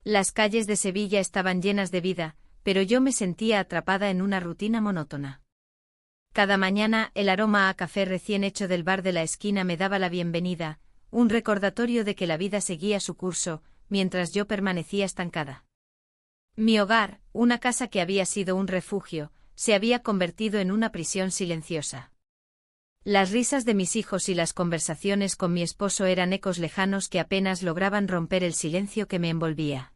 Las calles de Sevilla estaban llenas de vida, pero yo me sentía atrapada en una rutina monótona. Cada mañana el aroma a café recién hecho del bar de la esquina me daba la bienvenida, un recordatorio de que la vida seguía su curso, mientras yo permanecía estancada. Mi hogar, una casa que había sido un refugio, se había convertido en una prisión silenciosa. Las risas de mis hijos y las conversaciones con mi esposo eran ecos lejanos que apenas lograban romper el silencio que me envolvía.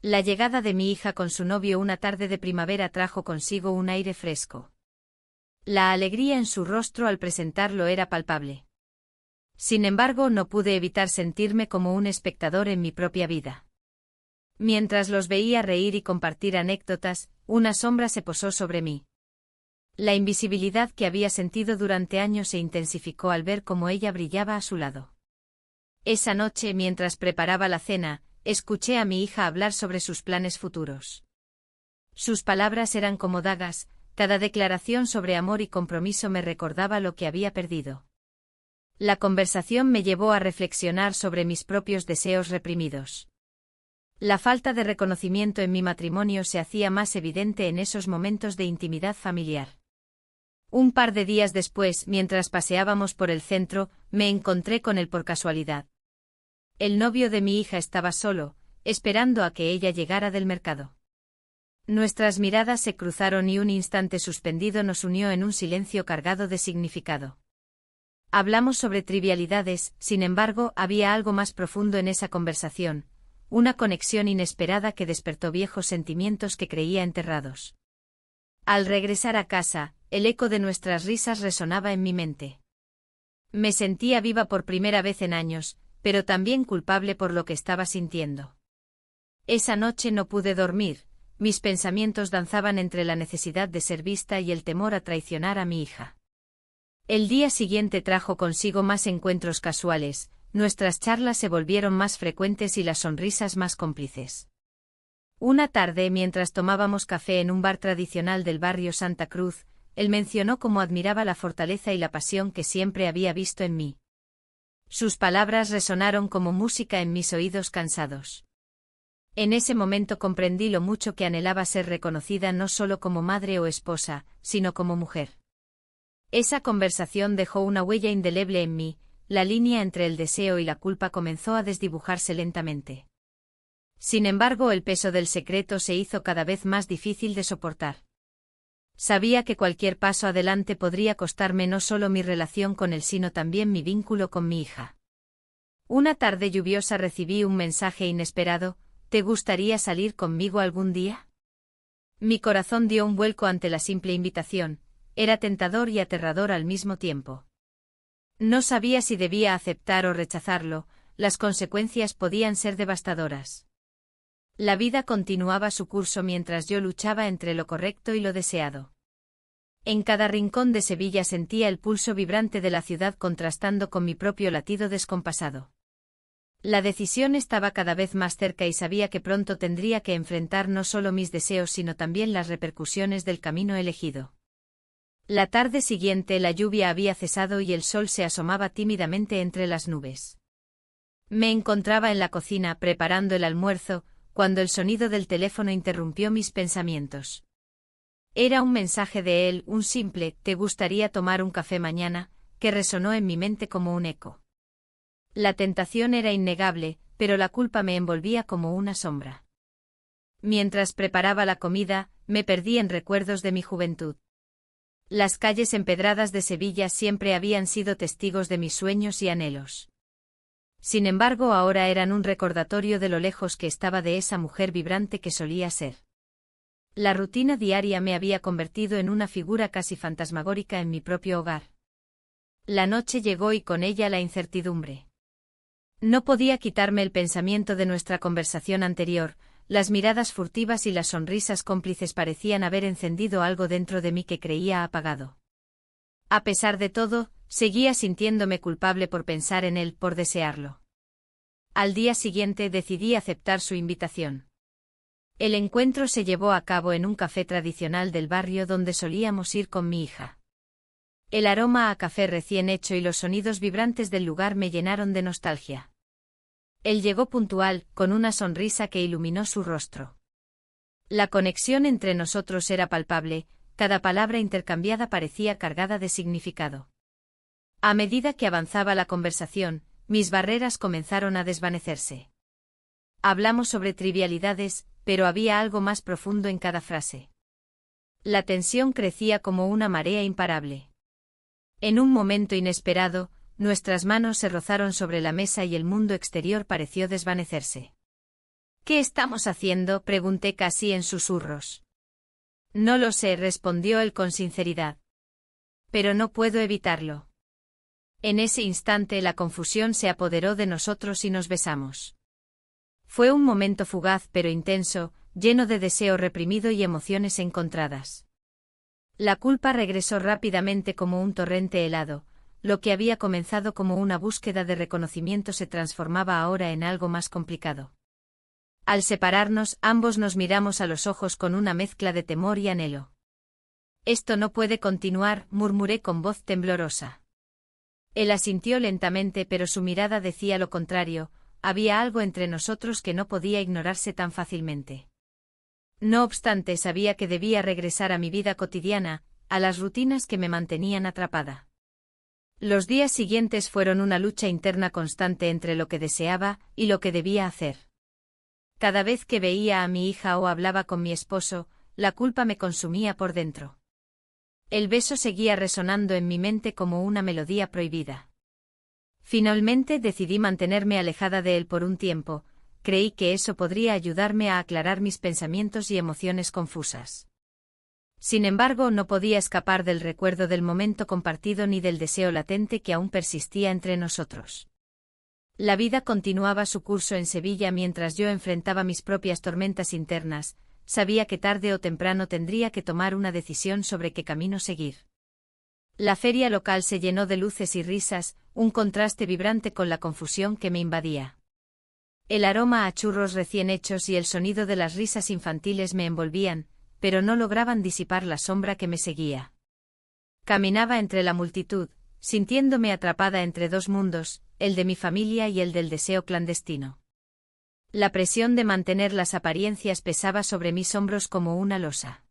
La llegada de mi hija con su novio una tarde de primavera trajo consigo un aire fresco. La alegría en su rostro al presentarlo era palpable. Sin embargo, no pude evitar sentirme como un espectador en mi propia vida. Mientras los veía reír y compartir anécdotas, una sombra se posó sobre mí. La invisibilidad que había sentido durante años se intensificó al ver cómo ella brillaba a su lado. Esa noche, mientras preparaba la cena, escuché a mi hija hablar sobre sus planes futuros. Sus palabras eran como dagas, cada declaración sobre amor y compromiso me recordaba lo que había perdido. La conversación me llevó a reflexionar sobre mis propios deseos reprimidos. La falta de reconocimiento en mi matrimonio se hacía más evidente en esos momentos de intimidad familiar. Un par de días después, mientras paseábamos por el centro, me encontré con él por casualidad. El novio de mi hija estaba solo, esperando a que ella llegara del mercado. Nuestras miradas se cruzaron y un instante suspendido nos unió en un silencio cargado de significado. Hablamos sobre trivialidades, sin embargo, había algo más profundo en esa conversación, una conexión inesperada que despertó viejos sentimientos que creía enterrados. Al regresar a casa, el eco de nuestras risas resonaba en mi mente. Me sentía viva por primera vez en años, pero también culpable por lo que estaba sintiendo. Esa noche no pude dormir, mis pensamientos danzaban entre la necesidad de ser vista y el temor a traicionar a mi hija. El día siguiente trajo consigo más encuentros casuales, nuestras charlas se volvieron más frecuentes y las sonrisas más cómplices. Una tarde, mientras tomábamos café en un bar tradicional del barrio Santa Cruz, él mencionó cómo admiraba la fortaleza y la pasión que siempre había visto en mí. Sus palabras resonaron como música en mis oídos cansados. En ese momento comprendí lo mucho que anhelaba ser reconocida no solo como madre o esposa, sino como mujer. Esa conversación dejó una huella indeleble en mí, la línea entre el deseo y la culpa comenzó a desdibujarse lentamente. Sin embargo, el peso del secreto se hizo cada vez más difícil de soportar. Sabía que cualquier paso adelante podría costarme no solo mi relación con él sino también mi vínculo con mi hija. Una tarde lluviosa recibí un mensaje inesperado: ¿te gustaría salir conmigo algún día? Mi corazón dio un vuelco ante la simple invitación, era tentador y aterrador al mismo tiempo. No sabía si debía aceptar o rechazarlo, las consecuencias podían ser devastadoras. La vida continuaba su curso mientras yo luchaba entre lo correcto y lo deseado. En cada rincón de Sevilla sentía el pulso vibrante de la ciudad contrastando con mi propio latido descompasado. La decisión estaba cada vez más cerca y sabía que pronto tendría que enfrentar no solo mis deseos sino también las repercusiones del camino elegido. La tarde siguiente la lluvia había cesado y el sol se asomaba tímidamente entre las nubes. Me encontraba en la cocina preparando el almuerzo, cuando el sonido del teléfono interrumpió mis pensamientos. Era un mensaje de él, un simple «¿te gustaría tomar un café mañana?», que resonó en mi mente como un eco. La tentación era innegable, pero la culpa me envolvía como una sombra. Mientras preparaba la comida, me perdí en recuerdos de mi juventud. Las calles empedradas de Sevilla siempre habían sido testigos de mis sueños y anhelos. Sin embargo, ahora eran un recordatorio de lo lejos que estaba de esa mujer vibrante que solía ser. La rutina diaria me había convertido en una figura casi fantasmagórica en mi propio hogar. La noche llegó y con ella la incertidumbre. No podía quitarme el pensamiento de nuestra conversación anterior, las miradas furtivas y las sonrisas cómplices parecían haber encendido algo dentro de mí que creía apagado. A pesar de todo, seguía sintiéndome culpable por pensar en él, por desearlo. Al día siguiente decidí aceptar su invitación. El encuentro se llevó a cabo en un café tradicional del barrio donde solíamos ir con mi hija. El aroma a café recién hecho y los sonidos vibrantes del lugar me llenaron de nostalgia. Él llegó puntual, con una sonrisa que iluminó su rostro. La conexión entre nosotros era palpable, cada palabra intercambiada parecía cargada de significado. A medida que avanzaba la conversación, mis barreras comenzaron a desvanecerse. Hablamos sobre trivialidades, pero había algo más profundo en cada frase. La tensión crecía como una marea imparable. En un momento inesperado, nuestras manos se rozaron sobre la mesa y el mundo exterior pareció desvanecerse. ¿Qué estamos haciendo?, pregunté casi en susurros. No lo sé, respondió él con sinceridad. Pero no puedo evitarlo. En ese instante la confusión se apoderó de nosotros y nos besamos. Fue un momento fugaz pero intenso, lleno de deseo reprimido y emociones encontradas. La culpa regresó rápidamente como un torrente helado, lo que había comenzado como una búsqueda de reconocimiento se transformaba ahora en algo más complicado. Al separarnos, ambos nos miramos a los ojos con una mezcla de temor y anhelo. Esto no puede continuar, murmuré con voz temblorosa. Él asintió lentamente, pero su mirada decía lo contrario, había algo entre nosotros que no podía ignorarse tan fácilmente. No obstante, sabía que debía regresar a mi vida cotidiana, a las rutinas que me mantenían atrapada. Los días siguientes fueron una lucha interna constante entre lo que deseaba y lo que debía hacer. Cada vez que veía a mi hija o hablaba con mi esposo, la culpa me consumía por dentro. El beso seguía resonando en mi mente como una melodía prohibida. Finalmente decidí mantenerme alejada de él por un tiempo, creí que eso podría ayudarme a aclarar mis pensamientos y emociones confusas. Sin embargo, no podía escapar del recuerdo del momento compartido ni del deseo latente que aún persistía entre nosotros. La vida continuaba su curso en Sevilla mientras yo enfrentaba mis propias tormentas internas, sabía que tarde o temprano tendría que tomar una decisión sobre qué camino seguir. La feria local se llenó de luces y risas, un contraste vibrante con la confusión que me invadía. El aroma a churros recién hechos y el sonido de las risas infantiles me envolvían, pero no lograban disipar la sombra que me seguía. Caminaba entre la multitud, sintiéndome atrapada entre dos mundos, el de mi familia y el del deseo clandestino. La presión de mantener las apariencias pesaba sobre mis hombros como una losa.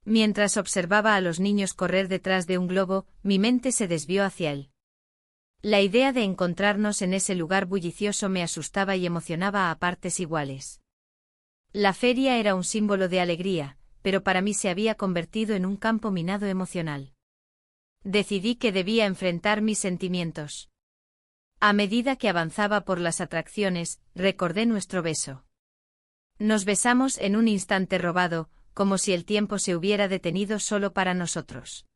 Mientras observaba a los niños correr detrás de un globo, mi mente se desvió hacia él. La idea de encontrarnos en ese lugar bullicioso me asustaba y emocionaba a partes iguales. La feria era un símbolo de alegría, pero para mí se había convertido en un campo minado emocional. Decidí que debía enfrentar mis sentimientos. A medida que avanzaba por las atracciones, recordé nuestro beso. Nos besamos en un instante robado, como si el tiempo se hubiera detenido solo para nosotros.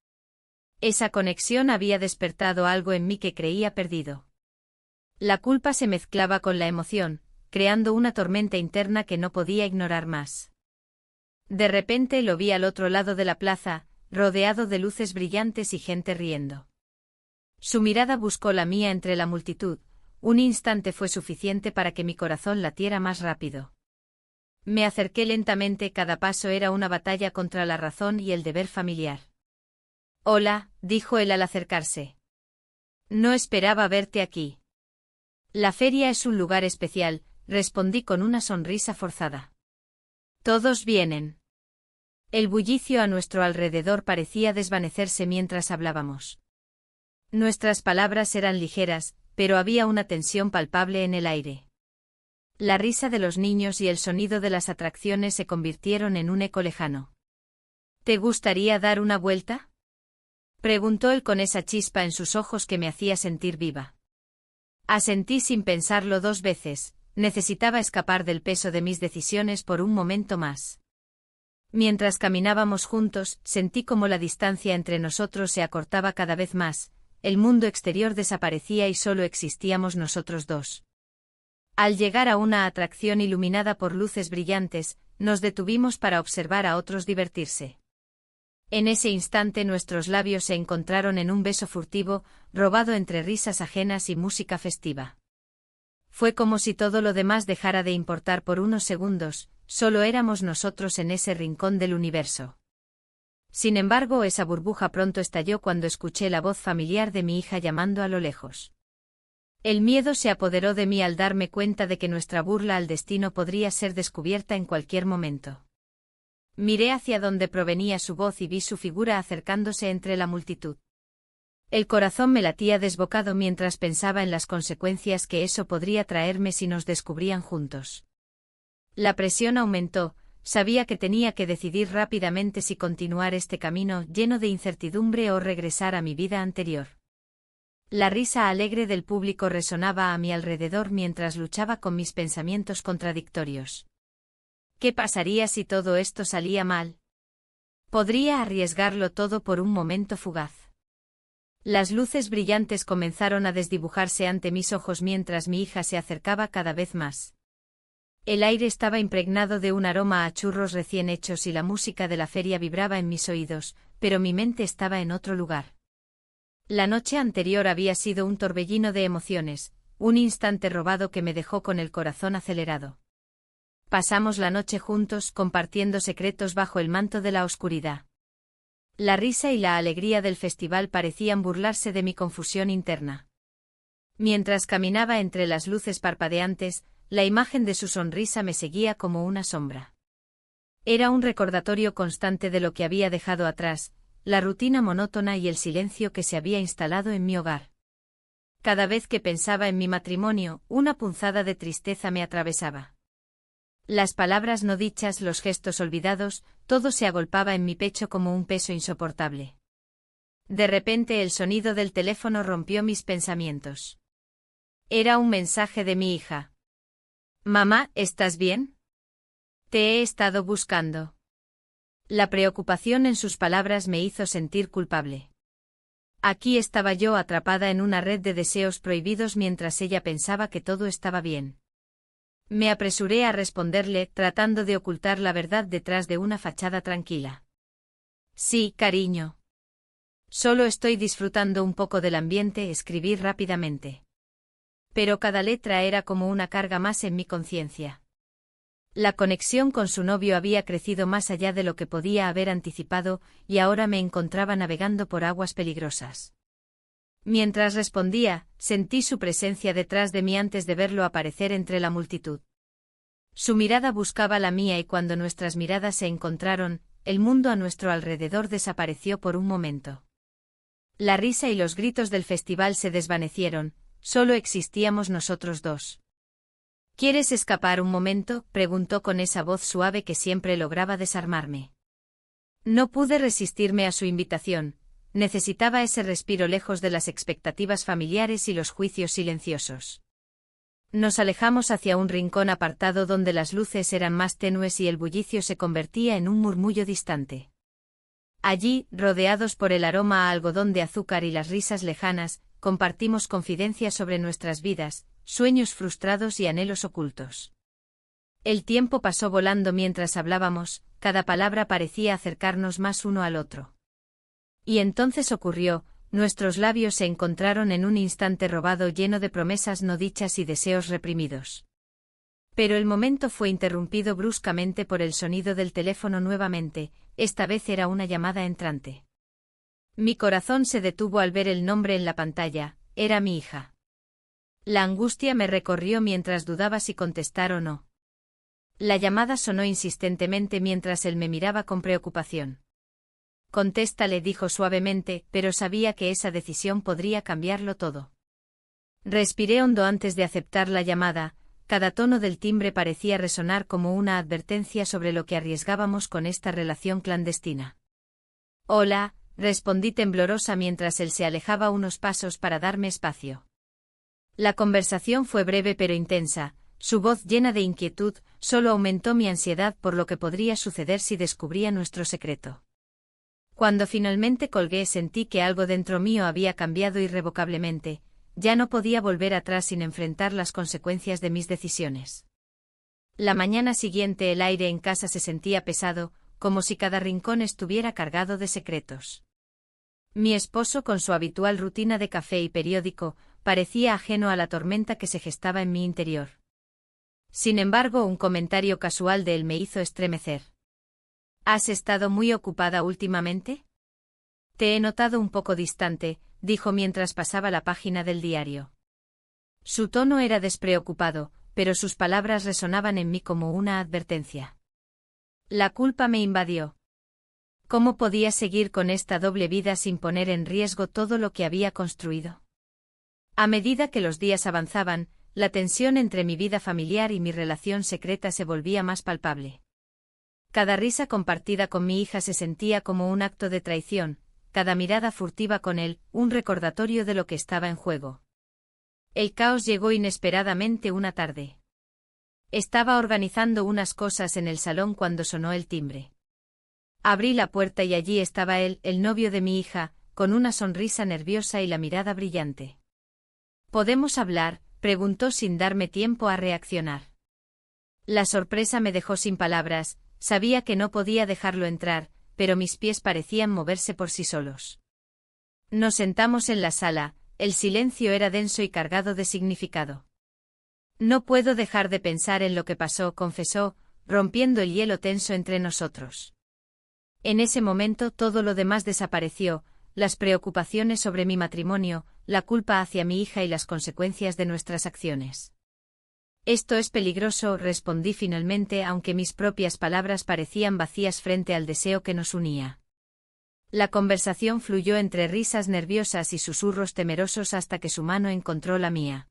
Esa conexión había despertado algo en mí que creía perdido. La culpa se mezclaba con la emoción, creando una tormenta interna que no podía ignorar más. De repente lo vi al otro lado de la plaza, rodeado de luces brillantes y gente riendo. Su mirada buscó la mía entre la multitud, un instante fue suficiente para que mi corazón latiera más rápido. Me acerqué lentamente, cada paso era una batalla contra la razón y el deber familiar. «Hola», dijo él al acercarse. «No esperaba verte aquí». «La feria es un lugar especial», respondí con una sonrisa forzada. «Todos vienen». El bullicio a nuestro alrededor parecía desvanecerse mientras hablábamos. Nuestras palabras eran ligeras, pero había una tensión palpable en el aire. La risa de los niños y el sonido de las atracciones se convirtieron en un eco lejano. «¿Te gustaría dar una vuelta?», preguntó él con esa chispa en sus ojos que me hacía sentir viva. Asentí sin pensarlo dos veces, necesitaba escapar del peso de mis decisiones por un momento más. Mientras caminábamos juntos, sentí como la distancia entre nosotros se acortaba cada vez más, el mundo exterior desaparecía y solo existíamos nosotros dos. Al llegar a una atracción iluminada por luces brillantes, nos detuvimos para observar a otros divertirse. En ese instante nuestros labios se encontraron en un beso furtivo, robado entre risas ajenas y música festiva. Fue como si todo lo demás dejara de importar por unos segundos, solo éramos nosotros en ese rincón del universo. Sin embargo, esa burbuja pronto estalló cuando escuché la voz familiar de mi hija llamando a lo lejos. El miedo se apoderó de mí al darme cuenta de que nuestra burla al destino podría ser descubierta en cualquier momento. Miré hacia donde provenía su voz y vi su figura acercándose entre la multitud. El corazón me latía desbocado mientras pensaba en las consecuencias que eso podría traerme si nos descubrían juntos. La presión aumentó, sabía que tenía que decidir rápidamente si continuar este camino lleno de incertidumbre o regresar a mi vida anterior. La risa alegre del público resonaba a mi alrededor mientras luchaba con mis pensamientos contradictorios. ¿Qué pasaría si todo esto salía mal? Podría arriesgarlo todo por un momento fugaz. Las luces brillantes comenzaron a desdibujarse ante mis ojos mientras mi hija se acercaba cada vez más. El aire estaba impregnado de un aroma a churros recién hechos y la música de la feria vibraba en mis oídos, pero mi mente estaba en otro lugar. La noche anterior había sido un torbellino de emociones, un instante robado que me dejó con el corazón acelerado. Pasamos la noche juntos compartiendo secretos bajo el manto de la oscuridad. La risa y la alegría del festival parecían burlarse de mi confusión interna. Mientras caminaba entre las luces parpadeantes, la imagen de su sonrisa me seguía como una sombra. Era un recordatorio constante de lo que había dejado atrás, la rutina monótona y el silencio que se había instalado en mi hogar. Cada vez que pensaba en mi matrimonio, una punzada de tristeza me atravesaba. Las palabras no dichas, los gestos olvidados, todo se agolpaba en mi pecho como un peso insoportable. De repente el sonido del teléfono rompió mis pensamientos. Era un mensaje de mi hija. «Mamá, ¿estás bien? Te he estado buscando». La preocupación en sus palabras me hizo sentir culpable. Aquí estaba yo atrapada en una red de deseos prohibidos mientras ella pensaba que todo estaba bien. Me apresuré a responderle, tratando de ocultar la verdad detrás de una fachada tranquila. «Sí, cariño. Solo estoy disfrutando un poco del ambiente», escribí rápidamente. Pero cada letra era como una carga más en mi conciencia. La conexión con su novio había crecido más allá de lo que podía haber anticipado, y ahora me encontraba navegando por aguas peligrosas. Mientras respondía, sentí su presencia detrás de mí antes de verlo aparecer entre la multitud. Su mirada buscaba la mía y cuando nuestras miradas se encontraron, el mundo a nuestro alrededor desapareció por un momento. La risa y los gritos del festival se desvanecieron, solo existíamos nosotros dos. «¿Quieres escapar un momento?», preguntó con esa voz suave que siempre lograba desarmarme. No pude resistirme a su invitación, necesitaba ese respiro lejos de las expectativas familiares y los juicios silenciosos. Nos alejamos hacia un rincón apartado donde las luces eran más tenues y el bullicio se convertía en un murmullo distante. Allí, rodeados por el aroma a algodón de azúcar y las risas lejanas, compartimos confidencias sobre nuestras vidas, sueños frustrados y anhelos ocultos. El tiempo pasó volando mientras hablábamos, cada palabra parecía acercarnos más uno al otro. Y entonces ocurrió, nuestros labios se encontraron en un instante robado lleno de promesas no dichas y deseos reprimidos. Pero el momento fue interrumpido bruscamente por el sonido del teléfono nuevamente, esta vez era una llamada entrante. Mi corazón se detuvo al ver el nombre en la pantalla, era mi hija. La angustia me recorrió mientras dudaba si contestar o no. La llamada sonó insistentemente mientras él me miraba con preocupación. «Contesta», le dijo suavemente, pero sabía que esa decisión podría cambiarlo todo. Respiré hondo antes de aceptar la llamada, cada tono del timbre parecía resonar como una advertencia sobre lo que arriesgábamos con esta relación clandestina. «Hola», respondí temblorosa mientras él se alejaba unos pasos para darme espacio. La conversación fue breve pero intensa, su voz llena de inquietud solo aumentó mi ansiedad por lo que podría suceder si descubría nuestro secreto. Cuando finalmente colgué sentí que algo dentro mío había cambiado irrevocablemente, ya no podía volver atrás sin enfrentar las consecuencias de mis decisiones. La mañana siguiente el aire en casa se sentía pesado, como si cada rincón estuviera cargado de secretos. Mi esposo, con su habitual rutina de café y periódico, parecía ajeno a la tormenta que se gestaba en mi interior. Sin embargo, un comentario casual de él me hizo estremecer. «¿Has estado muy ocupada últimamente? Te he notado un poco distante», dijo mientras pasaba la página del diario. Su tono era despreocupado, pero sus palabras resonaban en mí como una advertencia. La culpa me invadió. ¿Cómo podía seguir con esta doble vida sin poner en riesgo todo lo que había construido? A medida que los días avanzaban, la tensión entre mi vida familiar y mi relación secreta se volvía más palpable. Cada risa compartida con mi hija se sentía como un acto de traición, cada mirada furtiva con él, un recordatorio de lo que estaba en juego. El caos llegó inesperadamente una tarde. Estaba organizando unas cosas en el salón cuando sonó el timbre. Abrí la puerta y allí estaba él, el novio de mi hija, con una sonrisa nerviosa y la mirada brillante. ¿Podemos hablar?, preguntó sin darme tiempo a reaccionar. La sorpresa me dejó sin palabras, sabía que no podía dejarlo entrar, pero mis pies parecían moverse por sí solos. Nos sentamos en la sala, el silencio era denso y cargado de significado. No puedo dejar de pensar en lo que pasó, confesó, rompiendo el hielo tenso entre nosotros. En ese momento todo lo demás desapareció, las preocupaciones sobre mi matrimonio, la culpa hacia mi hija y las consecuencias de nuestras acciones. Esto es peligroso, respondí finalmente, aunque mis propias palabras parecían vacías frente al deseo que nos unía. La conversación fluyó entre risas nerviosas y susurros temerosos hasta que su mano encontró la mía.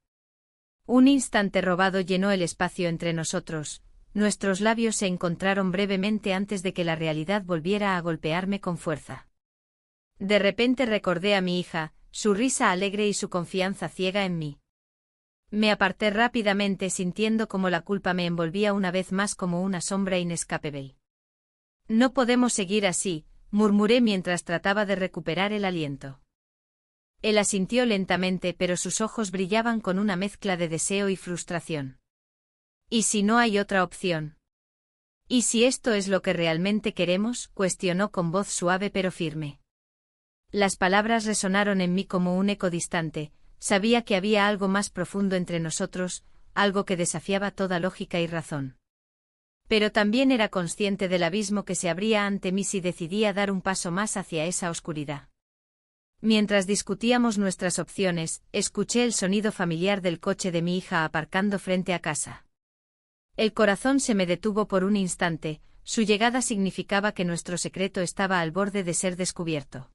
Un instante robado llenó el espacio entre nosotros, nuestros labios se encontraron brevemente antes de que la realidad volviera a golpearme con fuerza. De repente recordé a mi hija, su risa alegre y su confianza ciega en mí. Me aparté rápidamente sintiendo como la culpa me envolvía una vez más como una sombra inescapable. No podemos seguir así, murmuré mientras trataba de recuperar el aliento. Él asintió lentamente, pero sus ojos brillaban con una mezcla de deseo y frustración. ¿Y si no hay otra opción? ¿Y si esto es lo que realmente queremos?, cuestionó con voz suave pero firme. Las palabras resonaron en mí como un eco distante, sabía que había algo más profundo entre nosotros, algo que desafiaba toda lógica y razón. Pero también era consciente del abismo que se abría ante mí si decidía dar un paso más hacia esa oscuridad. Mientras discutíamos nuestras opciones, escuché el sonido familiar del coche de mi hija aparcando frente a casa. El corazón se me detuvo por un instante, su llegada significaba que nuestro secreto estaba al borde de ser descubierto.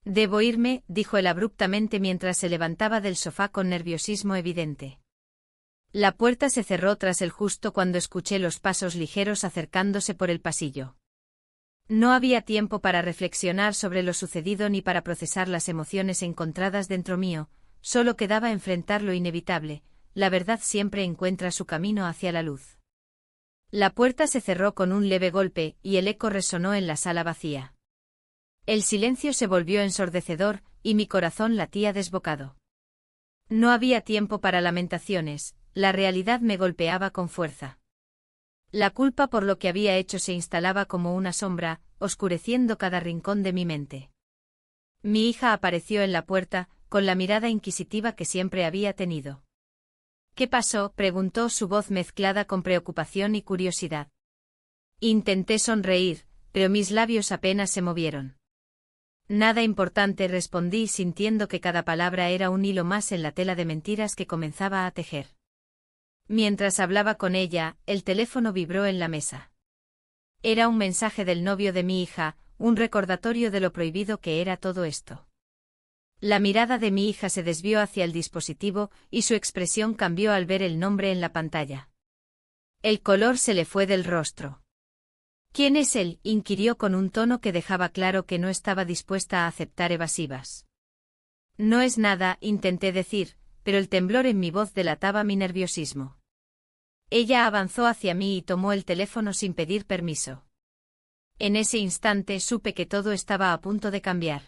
Debo irme, dijo él abruptamente mientras se levantaba del sofá con nerviosismo evidente. La puerta se cerró tras él justo cuando escuché los pasos ligeros acercándose por el pasillo. No había tiempo para reflexionar sobre lo sucedido ni para procesar las emociones encontradas dentro mío, solo quedaba enfrentar lo inevitable, la verdad siempre encuentra su camino hacia la luz. La puerta se cerró con un leve golpe, y el eco resonó en la sala vacía. El silencio se volvió ensordecedor, y mi corazón latía desbocado. No había tiempo para lamentaciones, la realidad me golpeaba con fuerza. La culpa por lo que había hecho se instalaba como una sombra, oscureciendo cada rincón de mi mente. Mi hija apareció en la puerta, con la mirada inquisitiva que siempre había tenido. ¿Qué pasó?, preguntó, su voz mezclada con preocupación y curiosidad. Intenté sonreír, pero mis labios apenas se movieron. Nada importante, respondí sintiendo que cada palabra era un hilo más en la tela de mentiras que comenzaba a tejer. Mientras hablaba con ella, el teléfono vibró en la mesa. Era un mensaje del novio de mi hija, un recordatorio de lo prohibido que era todo esto. La mirada de mi hija se desvió hacia el dispositivo, y su expresión cambió al ver el nombre en la pantalla. El color se le fue del rostro. ¿Quién es él?, inquirió con un tono que dejaba claro que no estaba dispuesta a aceptar evasivas. No es nada, intenté decir, pero el temblor en mi voz delataba mi nerviosismo. Ella avanzó hacia mí y tomó el teléfono sin pedir permiso. En ese instante supe que todo estaba a punto de cambiar.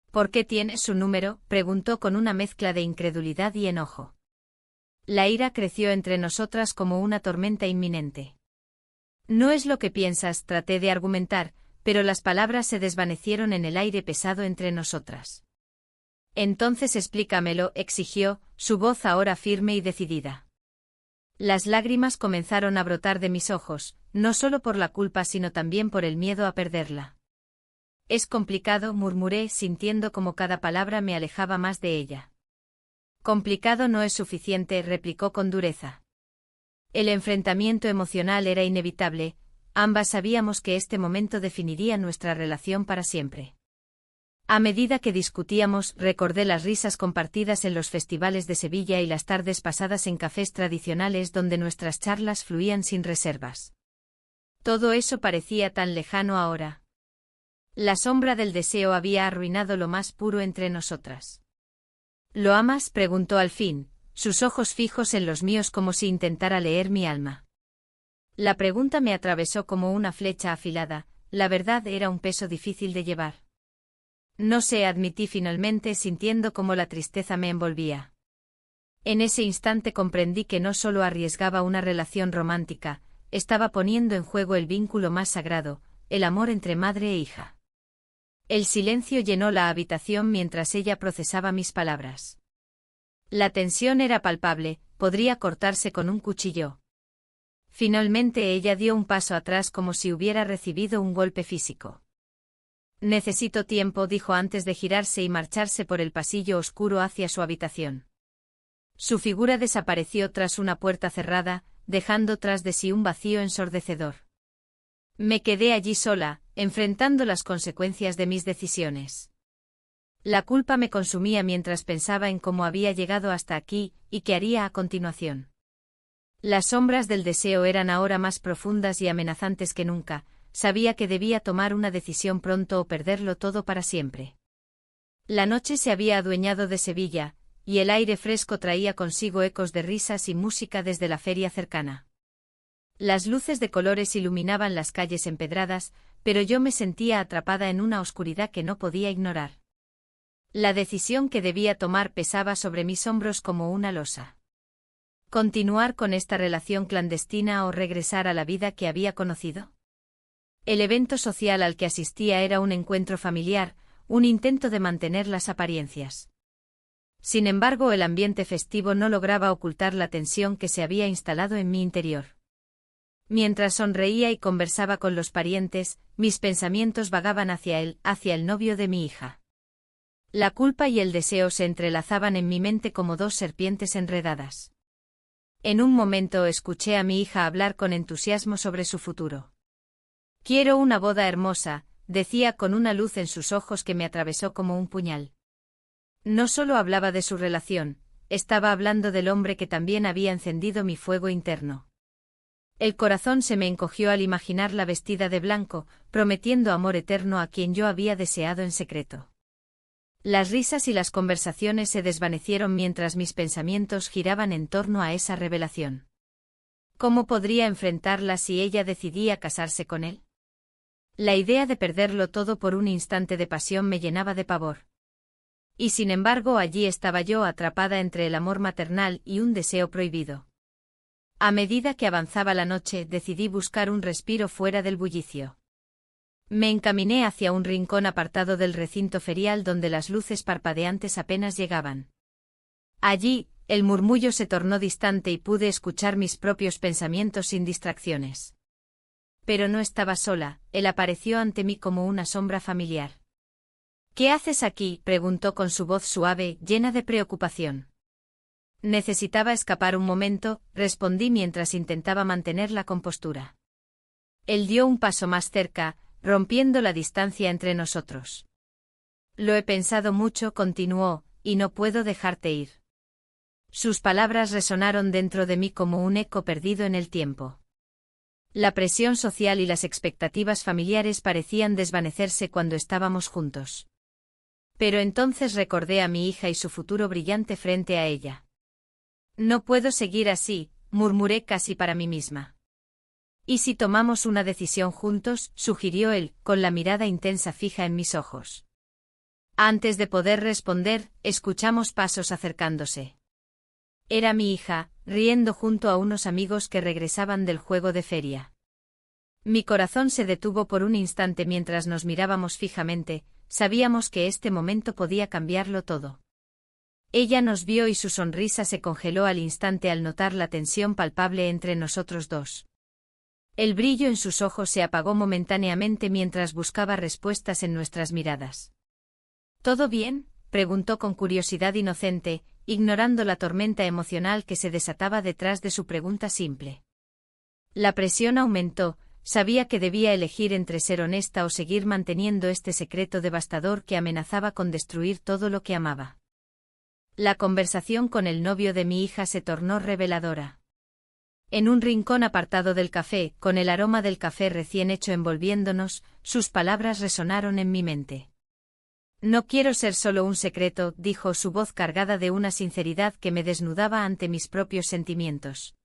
¿Por qué tienes su número?, preguntó con una mezcla de incredulidad y enojo. La ira creció entre nosotras como una tormenta inminente. No es lo que piensas, traté de argumentar, pero las palabras se desvanecieron en el aire pesado entre nosotras. Entonces explícamelo, exigió, su voz ahora firme y decidida. Las lágrimas comenzaron a brotar de mis ojos, no solo por la culpa sino también por el miedo a perderla. Es complicado, murmuré sintiendo como cada palabra me alejaba más de ella. Complicado no es suficiente, replicó con dureza. El enfrentamiento emocional era inevitable, ambas sabíamos que este momento definiría nuestra relación para siempre. A medida que discutíamos, recordé las risas compartidas en los festivales de Sevilla y las tardes pasadas en cafés tradicionales donde nuestras charlas fluían sin reservas. Todo eso parecía tan lejano ahora. La sombra del deseo había arruinado lo más puro entre nosotras. ¿Lo amas?, preguntó al fin, sus ojos fijos en los míos como si intentara leer mi alma. La pregunta me atravesó como una flecha afilada, la verdad era un peso difícil de llevar. No sé, admití finalmente sintiendo cómo la tristeza me envolvía. En ese instante comprendí que no solo arriesgaba una relación romántica, estaba poniendo en juego el vínculo más sagrado, el amor entre madre e hija. El silencio llenó la habitación mientras ella procesaba mis palabras. La tensión era palpable, podría cortarse con un cuchillo. Finalmente ella dio un paso atrás como si hubiera recibido un golpe físico. Necesito tiempo, dijo antes de girarse y marcharse por el pasillo oscuro hacia su habitación. Su figura desapareció tras una puerta cerrada, dejando tras de sí un vacío ensordecedor. Me quedé allí sola, enfrentando las consecuencias de mis decisiones. La culpa me consumía mientras pensaba en cómo había llegado hasta aquí, y qué haría a continuación. Las sombras del deseo eran ahora más profundas y amenazantes que nunca. Sabía que debía tomar una decisión pronto o perderlo todo para siempre. La noche se había adueñado de Sevilla, y el aire fresco traía consigo ecos de risas y música desde la feria cercana. Las luces de colores iluminaban las calles empedradas, pero yo me sentía atrapada en una oscuridad que no podía ignorar. La decisión que debía tomar pesaba sobre mis hombros como una losa. ¿Continuar con esta relación clandestina o regresar a la vida que había conocido? El evento social al que asistía era un encuentro familiar, un intento de mantener las apariencias. Sin embargo, el ambiente festivo no lograba ocultar la tensión que se había instalado en mi interior. Mientras sonreía y conversaba con los parientes, mis pensamientos vagaban hacia él, hacia el novio de mi hija. La culpa y el deseo se entrelazaban en mi mente como dos serpientes enredadas. En un momento escuché a mi hija hablar con entusiasmo sobre su futuro. Quiero una boda hermosa, decía con una luz en sus ojos que me atravesó como un puñal. No solo hablaba de su relación, estaba hablando del hombre que también había encendido mi fuego interno. El corazón se me encogió al imaginarla vestida de blanco, prometiendo amor eterno a quien yo había deseado en secreto. Las risas y las conversaciones se desvanecieron mientras mis pensamientos giraban en torno a esa revelación. ¿Cómo podría enfrentarla si ella decidía casarse con él? La idea de perderlo todo por un instante de pasión me llenaba de pavor. Y sin embargo allí estaba yo atrapada entre el amor maternal y un deseo prohibido. A medida que avanzaba la noche decidí buscar un respiro fuera del bullicio. Me encaminé hacia un rincón apartado del recinto ferial donde las luces parpadeantes apenas llegaban. Allí, el murmullo se tornó distante y pude escuchar mis propios pensamientos sin distracciones. Pero no estaba sola, él apareció ante mí como una sombra familiar. ¿Qué haces aquí?, preguntó con su voz suave, llena de preocupación. Necesitaba escapar un momento, respondí mientras intentaba mantener la compostura. Él dio un paso más cerca, rompiendo la distancia entre nosotros. Lo he pensado mucho, continuó, y no puedo dejarte ir. Sus palabras resonaron dentro de mí como un eco perdido en el tiempo. La presión social y las expectativas familiares parecían desvanecerse cuando estábamos juntos. Pero entonces recordé a mi hija y su futuro brillante frente a ella. No puedo seguir así, murmuré casi para mí misma. ¿Y si tomamos una decisión juntos?, sugirió él, con la mirada intensa fija en mis ojos. Antes de poder responder, escuchamos pasos acercándose. Era mi hija, riendo junto a unos amigos que regresaban del juego de feria. Mi corazón se detuvo por un instante mientras nos mirábamos fijamente, sabíamos que este momento podía cambiarlo todo. Ella nos vio y su sonrisa se congeló al instante al notar la tensión palpable entre nosotros dos. El brillo en sus ojos se apagó momentáneamente mientras buscaba respuestas en nuestras miradas. ¿Todo bien?, preguntó con curiosidad inocente, ignorando la tormenta emocional que se desataba detrás de su pregunta simple. La presión aumentó, sabía que debía elegir entre ser honesta o seguir manteniendo este secreto devastador que amenazaba con destruir todo lo que amaba. La conversación con el novio de mi hija se tornó reveladora. En un rincón apartado del café, con el aroma del café recién hecho envolviéndonos, sus palabras resonaron en mi mente. No quiero ser solo un secreto, dijo su voz cargada de una sinceridad que me desnudaba ante mis propios sentimientos.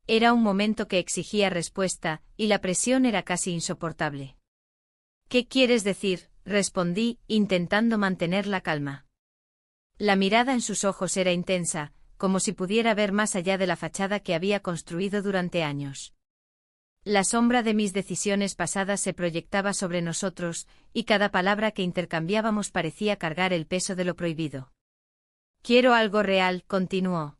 Era un momento que exigía respuesta, y la presión era casi insoportable. ¿Qué quieres decir?, respondí, intentando mantener la calma. La mirada en sus ojos era intensa, como si pudiera ver más allá de la fachada que había construido durante años. La sombra de mis decisiones pasadas se proyectaba sobre nosotros, y cada palabra que intercambiábamos parecía cargar el peso de lo prohibido. Quiero algo real, continuó.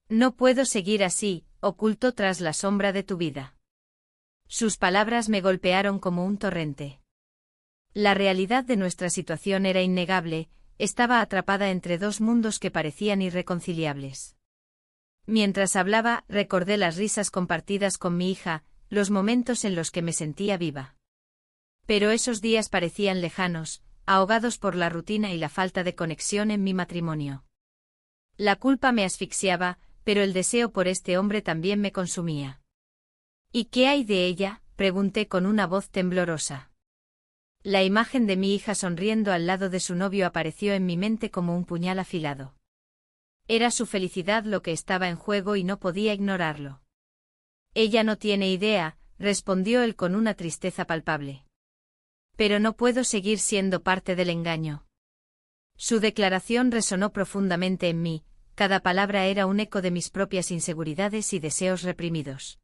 No puedo seguir así, oculto tras la sombra de tu vida. Sus palabras me golpearon como un torrente. La realidad de nuestra situación era innegable, estaba atrapada entre dos mundos que parecían irreconciliables. Mientras hablaba, recordé las risas compartidas con mi hija, los momentos en los que me sentía viva. Pero esos días parecían lejanos, ahogados por la rutina y la falta de conexión en mi matrimonio. La culpa me asfixiaba, pero el deseo por este hombre también me consumía. ¿Y qué hay de ella?, pregunté con una voz temblorosa. La imagen de mi hija sonriendo al lado de su novio apareció en mi mente como un puñal afilado. Era su felicidad lo que estaba en juego y no podía ignorarlo. Ella no tiene idea, respondió él con una tristeza palpable. Pero no puedo seguir siendo parte del engaño. Su declaración resonó profundamente en mí, cada palabra era un eco de mis propias inseguridades y deseos reprimidos.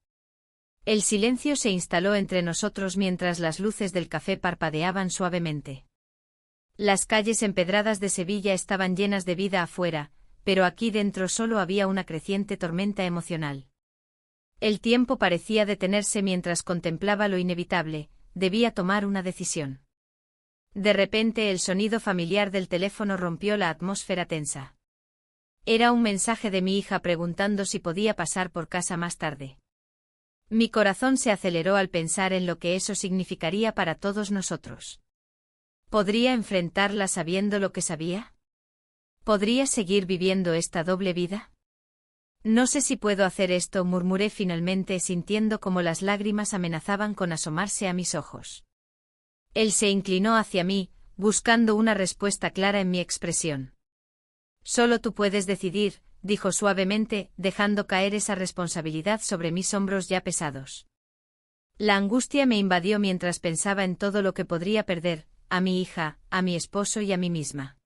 El silencio se instaló entre nosotros mientras las luces del café parpadeaban suavemente. Las calles empedradas de Sevilla estaban llenas de vida afuera, pero aquí dentro solo había una creciente tormenta emocional. El tiempo parecía detenerse mientras contemplaba lo inevitable, debía tomar una decisión. De repente el sonido familiar del teléfono rompió la atmósfera tensa. Era un mensaje de mi hija preguntando si podía pasar por casa más tarde. Mi corazón se aceleró al pensar en lo que eso significaría para todos nosotros. ¿Podría enfrentarla sabiendo lo que sabía? ¿Podría seguir viviendo esta doble vida? No sé si puedo hacer esto, murmuré finalmente sintiendo como las lágrimas amenazaban con asomarse a mis ojos. Él se inclinó hacia mí, buscando una respuesta clara en mi expresión. Solo tú puedes decidir, dijo suavemente, dejando caer esa responsabilidad sobre mis hombros ya pesados. La angustia me invadió mientras pensaba en todo lo que podría perder, a mi hija, a mi esposo y a mí misma.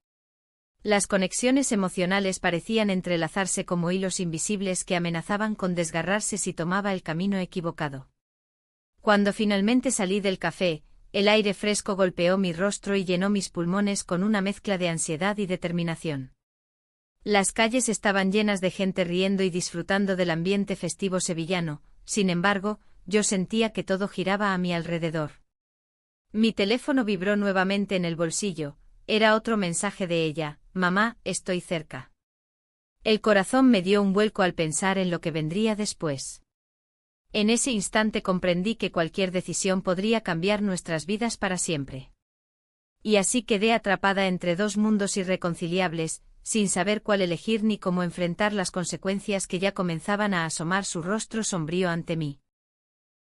Las conexiones emocionales parecían entrelazarse como hilos invisibles que amenazaban con desgarrarse si tomaba el camino equivocado. Cuando finalmente salí del café, el aire fresco golpeó mi rostro y llenó mis pulmones con una mezcla de ansiedad y determinación. Las calles estaban llenas de gente riendo y disfrutando del ambiente festivo sevillano, sin embargo, yo sentía que todo giraba a mi alrededor. Mi teléfono vibró nuevamente en el bolsillo. Era otro mensaje de ella: mamá, estoy cerca. El corazón me dio un vuelco al pensar en lo que vendría después. En ese instante comprendí que cualquier decisión podría cambiar nuestras vidas para siempre. Y así quedé atrapada entre dos mundos irreconciliables, sin saber cuál elegir ni cómo enfrentar las consecuencias que ya comenzaban a asomar su rostro sombrío ante mí.